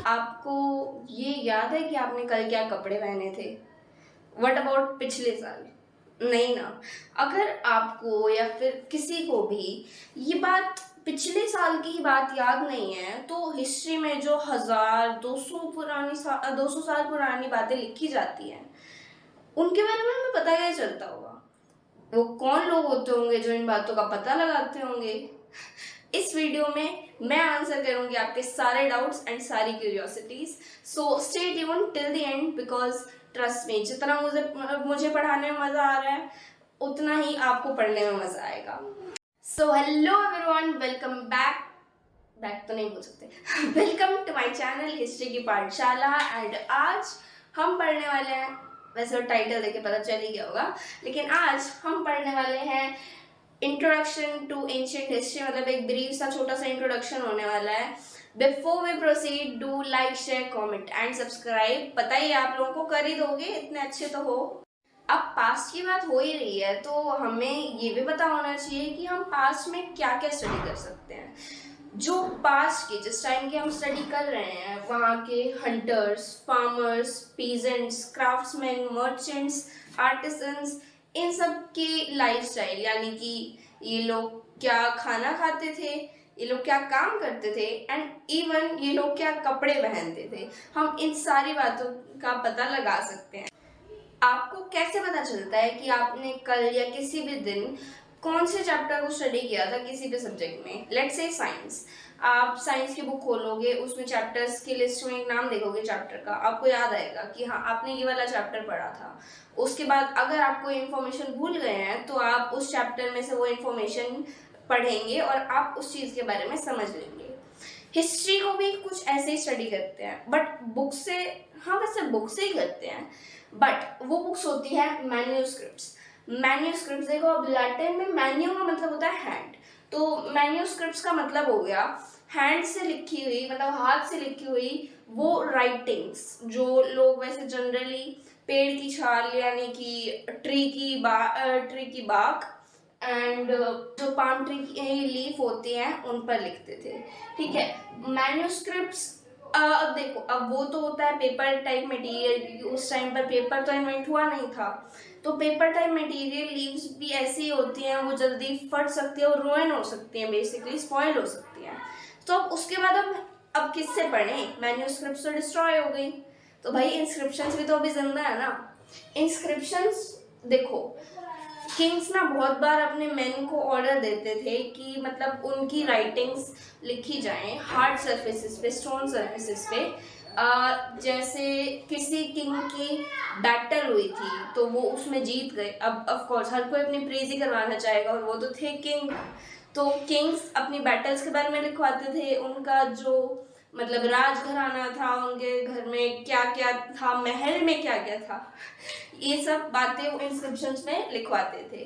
आपको ये याद है कि आपने कल क्या कपड़े पहने थे? व्हाट अबाउट पिछले साल? नहीं ना। अगर आपको या फिर किसी को भी ये बात पिछले साल की ही बात याद नहीं है, तो हिस्ट्री में जो 200 साल पुरानी बातें लिखी जाती हैं, उनके बारे में हमें पता क्या चलता होगा? वो कौन लोग होते होंगे जो इन बातों का पता लगाते होंगे? इस वीडियो में मैं आंसर करूंगी आपके सारे डाउट्स एंड सारी curiosities. So stay tuned till the end, because trust me, जितना मुझे पढ़ाने में मजा आ रहा है उतना ही आपको पढ़ने में मजा आएगा। So hello everyone, welcome back तो नहीं बोल सकते welcome to my channel history की पाठशाला। एंड आज हम पढ़ने वाले हैं, वैसे टाइटल देखे पता चल ही गया होगा, लेकिन आज हम पढ़ने वाले हैं इंट्रोडक्शन टू एंशिएंट हिस्ट्री। मतलब एक ब्रीफ सा छोटा सा इंट्रोडक्शन होने वाला है। Before we proceed, do like, share, comment and subscribe. पता ही आप लोगों को कर ही दोगे, इतने अच्छे तो हो। अब पास्ट की बात हो ही रही है तो हमें ये भी पता होना चाहिए कि हम पास्ट में क्या क्या स्टडी कर सकते हैं। जो पास्ट की, जिस टाइम की हम स्टडी कर रहे हैं, वहाँ के hunters, farmers, peasants, craftsman, merchants, artisans, इन सब की लाइफस्टाइल, यानी कि ये लोग क्या खाना खाते थे, ये लोग क्या काम करते थे, एंड इवन ये लोग क्या कपड़े पहनते थे, हम इन सारी बातों का पता लगा सकते हैं। आपको कैसे पता चलता है कि आपने कल या किसी भी दिन कौन से चैप्टर को स्टडी किया था किसी भी सब्जेक्ट में? Let's say science. आप साइंस की बुक खोलोगे, उसमें चैप्टर्स की लिस्ट में एक नाम देखोगे चैप्टर का, आपको याद आएगा कि हाँ आपने ये वाला चैप्टर पढ़ा था। उसके बाद अगर आप कोई इन्फॉर्मेशन भूल गए हैं तो आप उस चैप्टर में से वो इन्फॉर्मेशन पढ़ेंगे और आप उस चीज़ के बारे में समझ लेंगे। हिस्ट्री को भी कुछ ऐसे ही स्टडी करते हैं, बट बुक से, हाँ वैसे बुक से ही करते हैं, बट वो बुक्स होती है मैन्यूस्क्रिप्ट्स। मैन्यूस्क्रिप्ट्स देखो, अब लैटिन में मैन्यू का मतलब होता है हैंड, तो मैन्यूस्क्रिप्ट्स का मतलब हो गया हैंड से लिखी हुई, मतलब हाथ से लिखी हुई वो राइटिंग्स जो लोग वैसे जनरली पेड़ की छाल, यानी कि ट्री की बाक एंड जो पाम ट्री की लीफ होती हैं उन पर लिखते थे। ठीक है, मैन्यूस्क्रिप्ट्स। अब देखो, अब वो तो होता है पेपर टाइप मटेरियल, क्योंकि उस टाइम पर पेपर तो इन्वेंट हुआ नहीं था, तो पेपर टाइप मटेरियल लीव्स भी ऐसी होती हैं, वो जल्दी फट सकती है और रुइन हो सकती हैं, बेसिकली स्पॉइल हो सकती हैं। तो अब उसके बाद अब किससे पढ़ें? मैन्यूस्क्रिप्ट्स तो डिस्ट्रॉय हो गई, तो भाई इंस्क्रिप्शंस भी तो अभी जिंदा है ना। इंस्क्रिप्शंस देखो, किंग्स ना बहुत बार अपने मेन को ऑर्डर देते थे कि मतलब उनकी राइटिंग्स लिखी जाएं हार्ड सरफेसेस पे, स्टोन सरफेसेस पे। जैसे किसी किंग की बैटल हुई थी तो वो उसमें जीत गए, अब ऑफ कोर्स हर कोई अपनी प्रेज ही करवाना चाहेगा और वो तो थे किंग, तो किंग्स अपनी बैटल्स के बारे में लिखवाते थे, उनका जो मतलब राजघराना था, उनके घर में क्या क्या था, महल में क्या क्या था, ये सब बातें वो इंस्क्रिप्शंस में लिखवाते थे।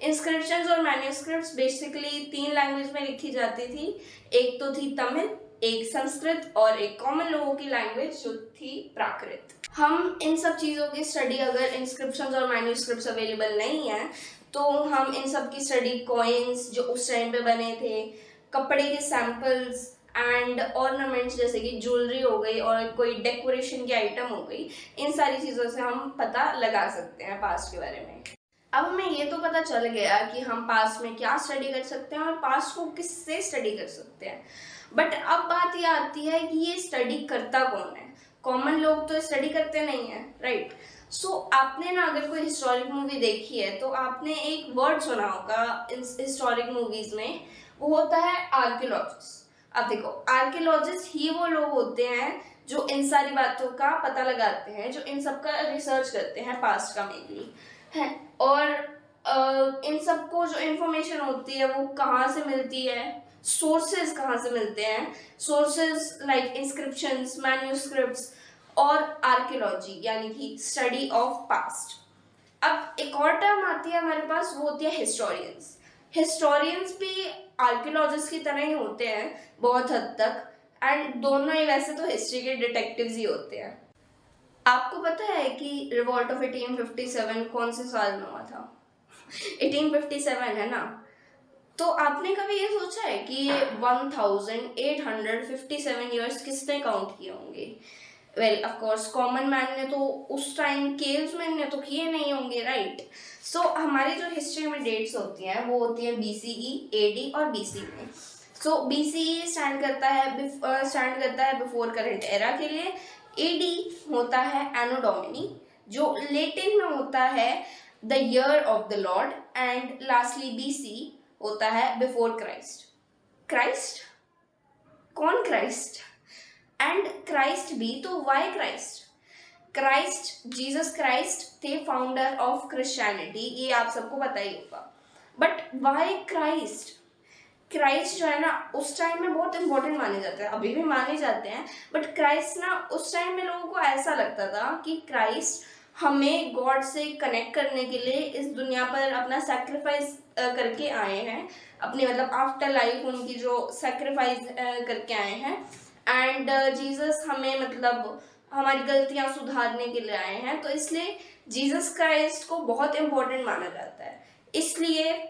इंस्क्रिप्शंस और मैन्यूस्क्रिप्ट्स बेसिकली 3 लैंग्वेज में लिखी जाती थी। एक तो थी तमिल, एक संस्कृत और एक कॉमन लोगों की लैंग्वेज जो थी प्राकृत। हम इन सब चीज़ों की स्टडी, अगर इंस्क्रिप्शंस और मैन्यूस्क्रिप्ट्स अवेलेबल नहीं है तो हम इन सब की स्टडी कॉइन्स जो उस टाइम पे बने थे, कपड़े के सैंपल्स एंड ऑर्नामेंट्स जैसे कि ज्वेलरी हो गई और कोई डेकोरेशन की आइटम हो गई, इन सारी चीज़ों से हम पता लगा सकते हैं पास्ट के बारे में। अब हमें ये तो पता चल गया कि हम पास्ट में क्या स्टडी कर सकते हैं और पास्ट को किससे स्टडी कर सकते हैं, बट अब बात ये आती है कि ये स्टडी करता कौन है? कॉमन लोग तो स्टडी करते नहीं है, राइट? सो आपने ना अगर कोई हिस्टोरिक मूवी देखी है तो आपने एक वर्ड सुना होगा हिस्टोरिक मूवीज में, वो होता है आर्कियोलॉजिस्ट। अब देखो, आर्कियोलॉजिस्ट ही वो लोग होते हैं जो इन सारी बातों का पता लगाते हैं, जो इन सब का रिसर्च करते हैं पास्ट का मेनली है, और इन सबको जो इन्फॉर्मेशन होती है वो कहाँ से मिलती है, सोर्सेज कहाँ से मिलते हैं, सोर्सेज लाइक इंस्क्रिप्शंस, मैन्यूस्क्रिप्ट्स और आर्कियोलॉजी, यानी कि स्टडी ऑफ पास्ट। अब एक और टर्म आती है हमारे पास, वो होती है हिस्टोरियंस। हिस्टोरियंस भी आर्कियोलॉजिस्ट की तरह ही होते हैं बहुत हद तक, एंड दोनों ही वैसे तो हिस्ट्री के डिटेक्टिव्स ही होते हैं। आपको पता है कि रिवॉल्ट ऑफ 1857 कौन से साल में हुआ था? 1857 है ना? तो आपने कभी ये सोचा है कि ये 1857 ईयर्स किसने काउंट किए होंगे? Well of course common man ने तो उस टाइम केव्समैन ने तो किए नहीं होंगे, राइट? सो हमारी जो हिस्ट्री में डेट्स होती हैं वो होती है BCE, AD और BC में। सो BCE स्टैंड करता है बिफोर करंट एरा के लिए। AD होता है एनो डोमिनी, जो लेटिन में होता है the year of the Lord, and lastly BC होता है बिफोर क्राइस्ट। क्राइस्ट? कौन क्राइस्ट? एंड क्राइस्ट भी तो why Christ? Christ, Jesus Christ थे फाउंडर ऑफ क्रिश्चियनिटी, ये आप सबको पता ही होगा। But why Christ? क्राइस्ट जो है ना उस टाइम में बहुत इंपॉर्टेंट माने जाते हैं, अभी भी माने जाते हैं, बट क्राइस्ट ना उस टाइम में लोगों को ऐसा लगता था कि क्राइस्ट हमें गॉड से कनेक्ट करने के लिए इस दुनिया पर अपना सैक्रिफाइस करके आए हैं, अपनी मतलब आफ्टर लाइफ उनकी जो सैक्रिफाइस करके आए हैं, एंड जीसस हमें मतलब हमारी गलतियां सुधारने के लिए आए हैं, तो इसलिए जीसस क्राइस्ट को बहुत इम्पोर्टेंट माना जाता है। इसलिए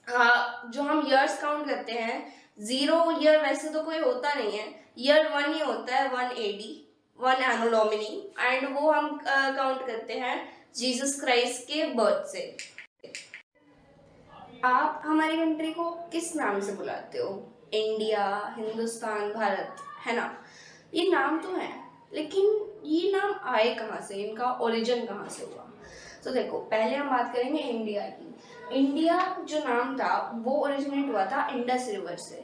जो हम ईयर्स काउंट करते हैं, 0 ईयर वैसे तो कोई होता नहीं है, ईयर 1 ही होता है, 1 AD, 1 एनो डोमिनी, एंड वो हम काउंट करते हैं जीसस क्राइस्ट के बर्थ से। आप हमारी कंट्री को किस नाम से बुलाते हो? इंडिया, हिंदुस्तान, भारत, है ना? ये नाम तो है, लेकिन ये नाम आए कहाँ से, इनका ओरिजिन कहाँ से हुआ? तो देखो, पहले हम बात करेंगे इंडिया की। इंडिया जो नाम था वो ओरिजिनेट हुआ था इंडस रिवर से।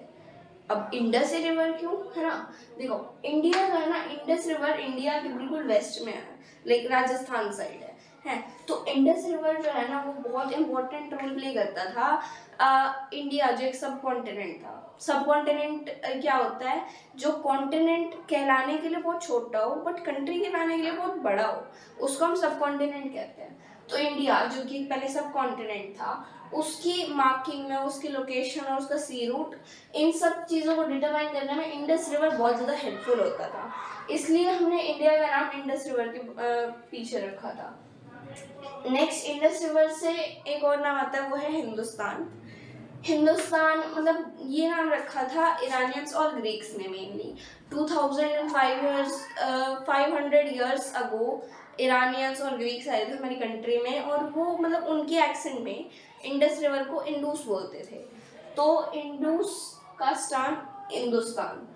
अब इंडस रिवर क्यों, है ना? देखो, इंडिया जो है ना, इंडस रिवर इंडिया के बिल्कुल वेस्ट में है, लाइक राजस्थान साइड है। तो इंडस रिवर जो है ना वो बहुत इंपॉर्टेंट रोल प्ले करता था। इंडिया जो एक सब कॉन्टिनेंट था, सब कॉन्टिनेंट क्या होता है? जो कॉन्टिनेंट कहलाने के लिए बहुत छोटा हो बट कंट्री कहलाने के लिए बहुत बड़ा हो, उसको हम सब कॉन्टिनेंट कहते हैं। तो इंडिया जो कि पहले सब कॉन्टिनेंट था, उसकी मार्किंग में, उसकी लोकेशन और उसका सी रूट, इन सब चीज़ों को डिटरमाइन करने में इंडस रिवर बहुत ज़्यादा हेल्पफुल होता था, इसलिए हमने इंडिया का नाम इंडस रिवर के पीछे रखा था। नेक्स्ट इंडस रिवर से एक और नाम आता है, वो है हिंदुस्तान। हिंदुस्तान मतलब ये नाम रखा था ईरानियंस और ग्रीक्स ने मेनली। 500 ईयर्स अगो ईरानियंस और ग्रीक्स आए थे हमारी कंट्री में, और वो मतलब उनके एक्सेंट में इंडस रिवर को इंडूस बोलते थे, तो इंडूस का स्थान हिंदुस्तान।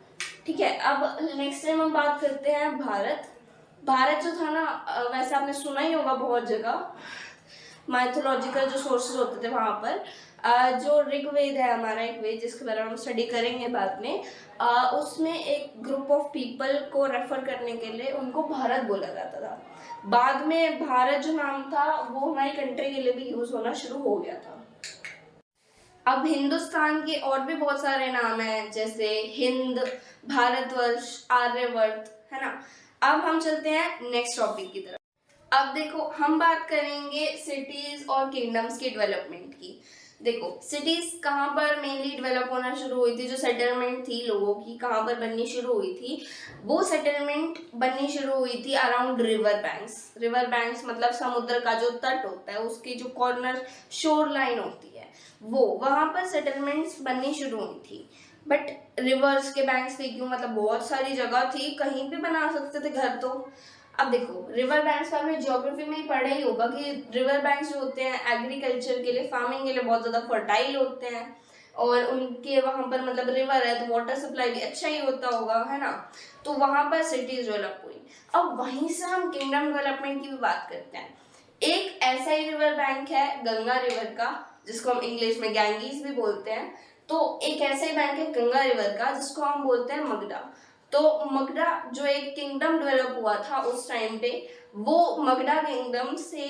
ठीक है, अब नेक्स्ट टाइम हम बात करते हैं भारत। भारत जो था ना, वैसे आपने सुना ही होगा बहुत जगह, माइथोलॉजिकल जो सोर्सेज होते थे वहाँ पर, जो ऋग्वेद है हमारा एक वेद जिसके बारे में हम स्टडी करेंगे बाद में, उसमें एक ग्रुप ऑफ पीपल को रेफर करने के लिए उनको भारत बोला जाता था। बाद में भारत जो नाम था वो हमारी कंट्री के लिए भी यूज होना शुरू हो गया था। अब हिंदुस्तान के और भी बहुत सारे नाम हैं, जैसे हिंद, भारतवर्ष, आर्यवर्त, है ना? अब हम चलते हैं नेक्स्ट टॉपिक की तरफ। अब देखो, हम बात करेंगे सिटीज और किंगडम्स की डेवलपमेंट की। देखो, सिटीज कहाँ पर मेनली डेवलप होना शुरू हुई थी, जो सेटलमेंट थी लोगों की कहाँ पर बननी शुरू हुई थी, वो सेटलमेंट बननी शुरू हुई थी around river banks. River banks मतलब समुद्र का जो तट होता है, उसकी जो कॉर्नर शोर लाइन होती है, वो वहाँ पर सेटलमेंट्स बननी शुरू हुई थी। बट रिवर्स के बैंक्स पे क्यों? मतलब बहुत सारी जगह थी, कहीं भी बना सकते थे घर। तो अब देखो, रिवर बैंक्स का हमें ज्योग्राफी में ही पढ़ा ही होगा कि रिवर बैंक्स जो होते हैं एग्रीकल्चर के लिए, फार्मिंग के लिए बहुत ज़्यादा फर्टाइल होते हैं, और उनके वहाँ पर मतलब रिवर है तो वाटर सप्लाई भी अच्छा ही होता होगा, है ना? तो वहाँ पर सिटीज डेवलप हुई। अब वहीं से हम किंगडम डेवलपमेंट की भी बात करते हैं। एक ऐसा ही रिवर बैंक है गंगा रिवर का, जिसको हम इंग्लिश में गैंगीज भी बोलते हैं। तो एक ऐसा ही बैंक है गंगा रिवर का जिसको हम बोलते हैं मगधा। तो मगधा जो एक किंगडम डेवलप हुआ था उस टाइम पे, वो मगधा किंगडम से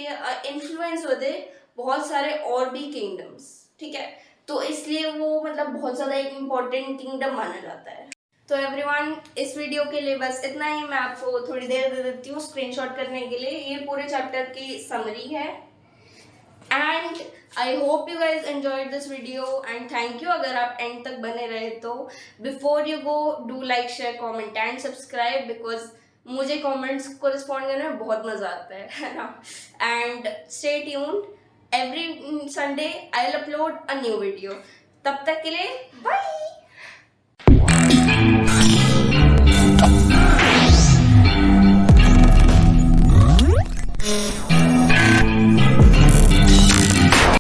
इन्फ्लुएंस हुए थे बहुत सारे और भी किंगडम्स। ठीक है, तो इसलिए वो मतलब बहुत ज़्यादा एक इम्पोर्टेंट किंगडम माना जाता है। तो एवरीवन, इस वीडियो के लिए बस इतना ही। मैं आपको थोड़ी देर दे देती हूँ स्क्रीनशॉट करने के लिए। ये पूरे चैप्टर की समरी है, and I hope you guys enjoyed this video, and thank you अगर आप एंड तक बने रहे तो। Before you go, do like, share, comment and subscribe, because मुझे कॉमेंट्स को रिस्पॉन्ड करने में बहुत मजा आता है ना? And stay tuned, every Sunday I will upload a new video. तब तक के लिए बाय।